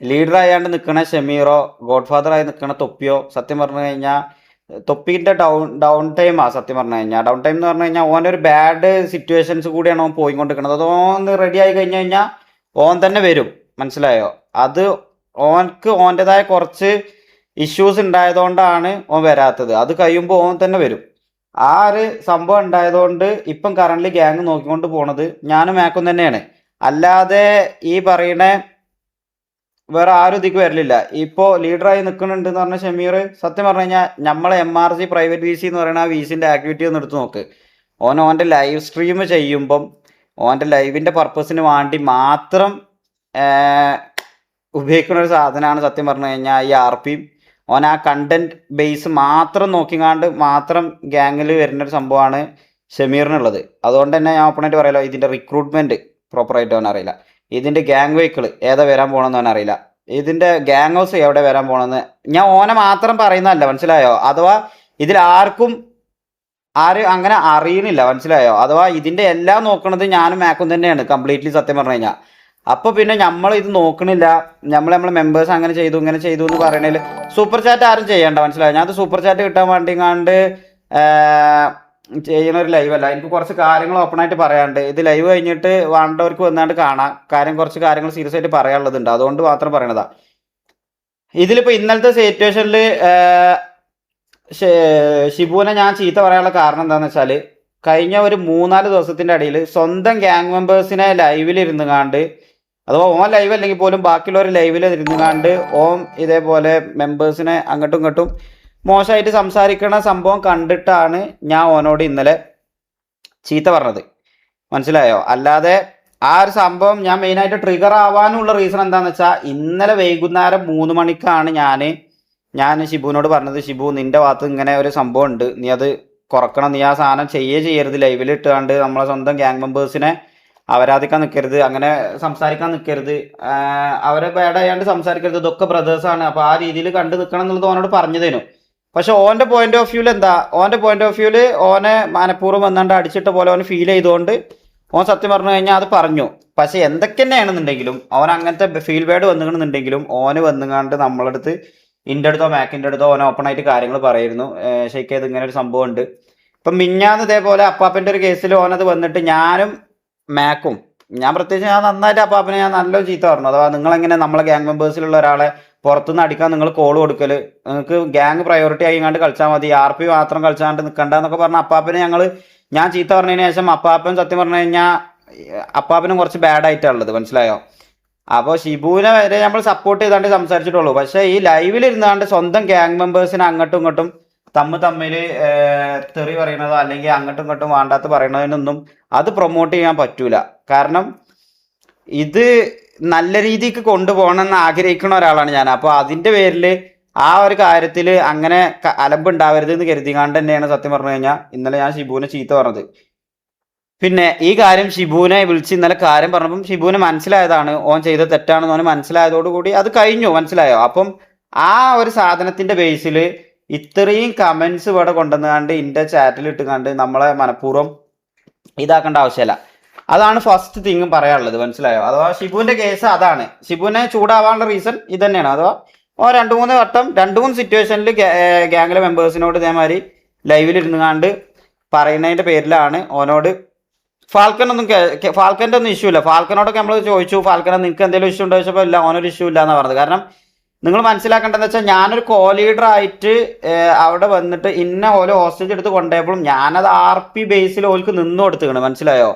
Leader ആയാണ്ട് നിൽക്കണ ഷമീറോ God father ആയി നിൽക്കണ തൊപ്പിയോ സത്യം പറഞ്ഞു കഴിഞ്ഞാൽ തൊപ്പിന്റെ ഡൗൺ ടൈമാ സത്യം പറഞ്ഞു കഴിഞ്ഞാൽ. ഡൗൺ ടൈം എന്ന് പറഞ്ഞു കഴിഞ്ഞാൽ ഓൻ്റെ ഒരു ബാഡ് സിറ്റുവേഷൻസ് കൂടിയാണ് ഓൻ പോയിക്കൊണ്ടിരിക്കുന്നത്. അത് ഓൻ റെഡി ആയി കഴിഞ്ഞു കഴിഞ്ഞാൽ ഓൻ തന്നെ വരും, മനസ്സിലായോ? അത് ഓൻക്ക് ഓൻ്റെതായ കുറച്ച് ഇഷ്യൂസ് ഉണ്ടായതുകൊണ്ടാണ് ഓൻ വരാത്തത്. അത് കഴിയുമ്പോൾ ഓൻ തന്നെ വരും. ആ ഒരു സംഭവം ഉണ്ടായതുകൊണ്ട് ഇപ്പം കറന്റ് ഗ്യാങ് നോക്കിക്കൊണ്ട് പോണത് ഞാനും മാക്കും തന്നെയാണ്. അല്ലാതെ ഈ പറയണ വേറെ ആരും ഇതിക്ക് വരലില്ല. ഇപ്പോൾ ലീഡറായി നിൽക്കുന്നുണ്ട് എന്ന് പറഞ്ഞ ഷമീർ സത്യം പറഞ്ഞു കഴിഞ്ഞാൽ നമ്മളെ MRC പ്രൈവറ്റ് VC എന്ന് പറയുന്ന ആ VCൻ്റെ ആക്ടിവിറ്റി ഒന്ന് എടുത്ത് നോക്ക്. ഓൻ്റെ ലൈവ് സ്ട്രീം ചെയ്യുമ്പം ഓൻ്റെ ലൈവിൻ്റെ പർപ്പസിന് വേണ്ടി മാത്രം ഉപയോഗിക്കുന്ന ഒരു സാധനമാണ് സത്യം പറഞ്ഞു കഴിഞ്ഞാൽ ഈ RP. ഓൻ ആ കണ്ടന്റ് ബേസ് മാത്രം നോക്കിക്കാണ്ട് മാത്രം ഗ്യാങ്ങിൽ വരുന്നൊരു സംഭവമാണ് ഷമീറിനുള്ളത്. അതുകൊണ്ട് തന്നെ ഞാൻ ഓപ്പണായിട്ട് പറയാലോ, ഇതിൻ്റെ റിക്രൂട്ട്മെൻറ്റ് പ്രോപ്പറായിട്ട് അവൻ അറിയില്ല. ഇതിൻ്റെ ഗ്യാങ് വെഹിക്കിൾ ഏതാ വരാൻ പോകണമെന്ന് അവൻ അറിയില്ല. ഇതിൻ്റെ ഗ്യാങ് ഹൗസ് എവിടെ വരാൻ പോകണമെന്ന് ഞാൻ ഓനെ മാത്രം പറയുന്നതല്ല, മനസ്സിലായോ? അഥവാ ഇതിൽ ആർക്കും അങ്ങനെ അറിയണില്ല, മനസ്സിലായോ? അഥവാ ഇതിൻ്റെ എല്ലാം നോക്കണത് ഞാനും മാക്കും തന്നെയാണ് കംപ്ലീറ്റ്ലി സത്യം പറഞ്ഞു കഴിഞ്ഞാൽ. അപ്പോൾ പിന്നെ നമ്മൾ ഇത് നോക്കണില്ല, നമ്മളെ മെമ്പേഴ്സ് അങ്ങനെ ചെയ്തു ഇങ്ങനെ ചെയ്തു എന്ന് പറയണേൽ സൂപ്പർ ചാറ്റ് ആരും ചെയ്യണ്ട, മനസ്സിലായോ? ഞാൻ സൂപ്പർ ചാറ്റ് കിട്ടാൻ വേണ്ടി കണ്ട് ചെയ്യുന്ന ഒരു ലൈവ് അല്ല. എനിക്ക് കുറച്ച് കാര്യങ്ങൾ ഓപ്പണായിട്ട് പറയാനുണ്ട്. ഇത് ലൈവ് കഴിഞ്ഞിട്ട് വേണ്ടവർക്ക് വന്നാണ്ട് കാണാം. കുറച്ച് കാര്യങ്ങൾ സീരിയസ് ആയിട്ട് പറയാനുള്ളതുണ്ട്, അതുകൊണ്ട് മാത്രം പറയണതാ. ഇതിലിപ്പോൾ ഇന്നലത്തെ സിറ്റുവേഷനിൽ ഷിബുവിനെ ഞാൻ ചീത്ത പറയാനുള്ള കാരണം എന്താണെന്ന് വെച്ചാൽ, കഴിഞ്ഞ ഒരു 3-4 ദിവസത്തിൻ്റെ ഇടയിൽ സ്വന്തം ഗ്യാങ് മെമ്പേഴ്സിനെ ലൈവിലിരുന്ന് കാണ്ട്, അഥവാ ഓൻ ലൈവ് അല്ലെങ്കിൽ പോലും ബാക്കിയുള്ളവർ ലൈവിൽ ഇരുന്ന് കാണ്ട് ഓൻ ഇതേപോലെ മെമ്പേഴ്സിനെ അങ്ങോട്ടും ഇങ്ങോട്ടും മോശമായിട്ട് സംസാരിക്കുന്ന സംഭവം കണ്ടിട്ടാണ് ഞാൻ ഓനോട് ഇന്നലെ ചീത്ത പറഞ്ഞത്, മനസ്സിലായോ? അല്ലാതെ ആ ഒരു സംഭവം ഞാൻ മെയിനായിട്ട് ട്രിഗർ ആവാനുള്ള റീസൺ എന്താണെന്ന് വെച്ചാൽ, ഇന്നലെ വൈകുന്നേരം 3 മണിക്കാണ് ഞാൻ ഷിബുവിനോട് പറഞ്ഞത്, ഷിബു നിൻ്റെ ഭാഗത്ത് ഇങ്ങനെ ഒരു സംഭവം ഉണ്ട്, നീ അത് കുറക്കണം, നീ ആ സാധനം ചെയ്യരുത്, ലൈവിൽ ഇട്ടുകൊണ്ട് നമ്മളെ സ്വന്തം ഗ്യാങ് മെമ്പേഴ്സിനെ അവരാധിക്കാൻ നിൽക്കരുത്, അങ്ങനെ സംസാരിക്കാൻ നിൽക്കരുത്, അവരെ ബാഡായാണ്ട് സംസാരിക്കരുത്, ഇതൊക്കെ ബ്രദേഴ്സാണ്, അപ്പോൾ ആ രീതിയിൽ കണ്ടു നിൽക്കണം എന്നുള്ളത് ഓനോട് പറഞ്ഞതേനു. പക്ഷെ ഓൻ്റെ പോയിന്റ് ഓഫ് വ്യൂവിൽ എന്താ, ഓൻ്റെ പോയിന്റ് ഓഫ് വ്യൂവിൽ ഓനെ മനഃപൂർവ്വം വന്നാണ്ട് അടിച്ചിട്ട പോലെ ഓന് ഫീൽ ചെയ്തുകൊണ്ട് ഓൻ സത്യം പറഞ്ഞു കഴിഞ്ഞാൽ അത് പറഞ്ഞു. പക്ഷെ എന്തൊക്കെ തന്നെയാണെന്നുണ്ടെങ്കിലും ഓൻ അങ്ങനത്തെ ഫീൽ ബാഡ് വന്നിട്ടുണ്ടെങ്കിലും ഓന് വന്നുകാണ്ട് നമ്മളടുത്ത് ഇൻ്റെ അടുത്തോ മാക്കിൻ്റെ അടുത്തോ ഓനെ ഓപ്പണായിട്ട് കാര്യങ്ങൾ പറയായിരുന്നു. ഷെയ്ക്ക് ഇങ്ങനെ ഒരു സംഭവം ഉണ്ട്. ഇപ്പം മിഞ്ഞാന്ന് ഇതേപോലെ അപ്പാപ്പൻ്റെ ഒരു കേസിൽ ഓനത് വന്നിട്ട് ഞാനും മാക്കും, ഞാൻ പ്രത്യേകിച്ച് ഞാൻ നന്നായിട്ട് അപ്പാപ്പനെ ഞാൻ നല്ല ചീത്ത പറഞ്ഞു. അഥവാ നിങ്ങളെങ്ങനെ നമ്മളെ ഗ്യാങ് മെമ്പേഴ്സിലുള്ള ഒരാളെ പുറത്തുനിന്ന് അടിക്കാൻ നിങ്ങൾ കോൾ കൊടുക്കൽ, നിങ്ങൾക്ക് ഗ്യാങ് പ്രയോറിറ്റി ആയിങ്ങാണ്ട് കളിച്ചാൽ മതി, RP മാത്രം കളിച്ചാണ്ട് നിൽക്കണ്ട എന്നൊക്കെ പറഞ്ഞ അപ്പാപ്പനെ ഞാൻ ചീത്ത പറഞ്ഞതിന് ശേഷം അപ്പാപ്പൻ സത്യം പറഞ്ഞു കഴിഞ്ഞാൽ അപ്പാപ്പനും കുറച്ച് ബാഡായിട്ടുള്ളത്, മനസ്സിലായോ? അപ്പോൾ ഷിബുവിനെ വരെ നമ്മൾ സപ്പോർട്ട് ചെയ്താണ്ട് സംസാരിച്ചിട്ടുള്ളൂ. പക്ഷേ ഈ ലൈവിൽ ഇരുന്നാണ്ട് സ്വന്തം ഗ്യാങ് മെമ്പേഴ്സിനെ അങ്ങോട്ടും ഇങ്ങോട്ടും തമ്മിൽ തെറി പറയണതോ അല്ലെങ്കിൽ അങ്ങോട്ടും ഇങ്ങോട്ടും വേണ്ടാത്ത പറയണതിനൊന്നും അത് പ്രൊമോട്ട് ചെയ്യാൻ പറ്റൂല. കാരണം ഇത് നല്ല രീതിക്ക് കൊണ്ടുപോകണമെന്ന് ആഗ്രഹിക്കുന്ന ഒരാളാണ് ഞാൻ. അപ്പോൾ അതിൻ്റെ പേരിൽ ആ ഒരു കാര്യത്തിൽ അങ്ങനെ അലമ്പുണ്ടാവരുത് എന്ന് കരുതികാണ്ട് തന്നെയാണ് സത്യം പറഞ്ഞു കഴിഞ്ഞാൽ ഇന്നലെ ഞാൻ ഷിബുവിനെ ചീത്ത പറഞ്ഞത്. പിന്നെ ഈ കാര്യം ഷിബുവിനെ വിളിച്ച് ഇന്നലെ കാര്യം പറഞ്ഞപ്പം ഷിബുവിന് മനസ്സിലായതാണ് ഓൻ ചെയ്ത തെറ്റാണെന്ന് ഓന് മനസ്സിലായതോടുകൂടി അത് കഴിഞ്ഞു, മനസ്സിലായോ? അപ്പം ആ ഒരു സാധനത്തിൻ്റെ ബേസിൽ ഇത്രയും കമൻസ് ഇവിടെ കൊണ്ടുവന്നുകാണ്ട് എൻ്റെ ചാറ്റിൽ ഇട്ടുകാണ്ട് നമ്മളെ മനഃപൂർവ്വം ഇതാക്കേണ്ട ആവശ്യമില്ല. അതാണ് ഫസ്റ്റ് തിങ് പറയാനുള്ളത്, മനസ്സിലായോ? അഥവാ ഷിബുവിൻ്റെ കേസ് അതാണ്. ഷിബുവിനെ ചൂടാവാനുള്ള റീസൺ ഇത് തന്നെയാണ്. അഥവാ ഓ 2-3 വട്ടം 2-3 സിറ്റുവേഷനിൽ ഗ്യാങ്ങിലെ മെമ്പേഴ്സിനോട് ഇതേമാതിരി ലൈവിലിരുന്നുകാണ്ട് പറയുന്നതിൻ്റെ പേരിലാണ് ഓനോട് ഫാൽക്കൻ്റെ ഒന്നും ഇഷ്യൂ ഇല്ല. ഫാൽക്കനോടൊക്കെ നമ്മൾ ചോദിച്ചു, ഫാൽക്കനെ നിങ്ങൾക്ക് എന്തെങ്കിലും ഇഷ്യൂ ഉണ്ടോ ചോദിച്ചപ്പോൾ ഇല്ല, ഓനൊരു ഇഷ്യൂ ഇല്ല എന്നാണ് പറഞ്ഞത്. കാരണം നിങ്ങൾ മനസ്സിലാക്കേണ്ടതെന്ന് വെച്ചാൽ ഞാനൊരു ലീഡർ ആയിട്ട് അവിടെ വന്നിട്ട് ഇന്ന ഓരോ ഹോസ്റ്റേജ് എടുത്ത് കൊണ്ടുപോയപ്പോഴും ഞാനത് RP ബേസിൽ ഓൾക്ക് നിന്ന് കൊടുത്തുകയാണ്, മനസ്സിലായോ?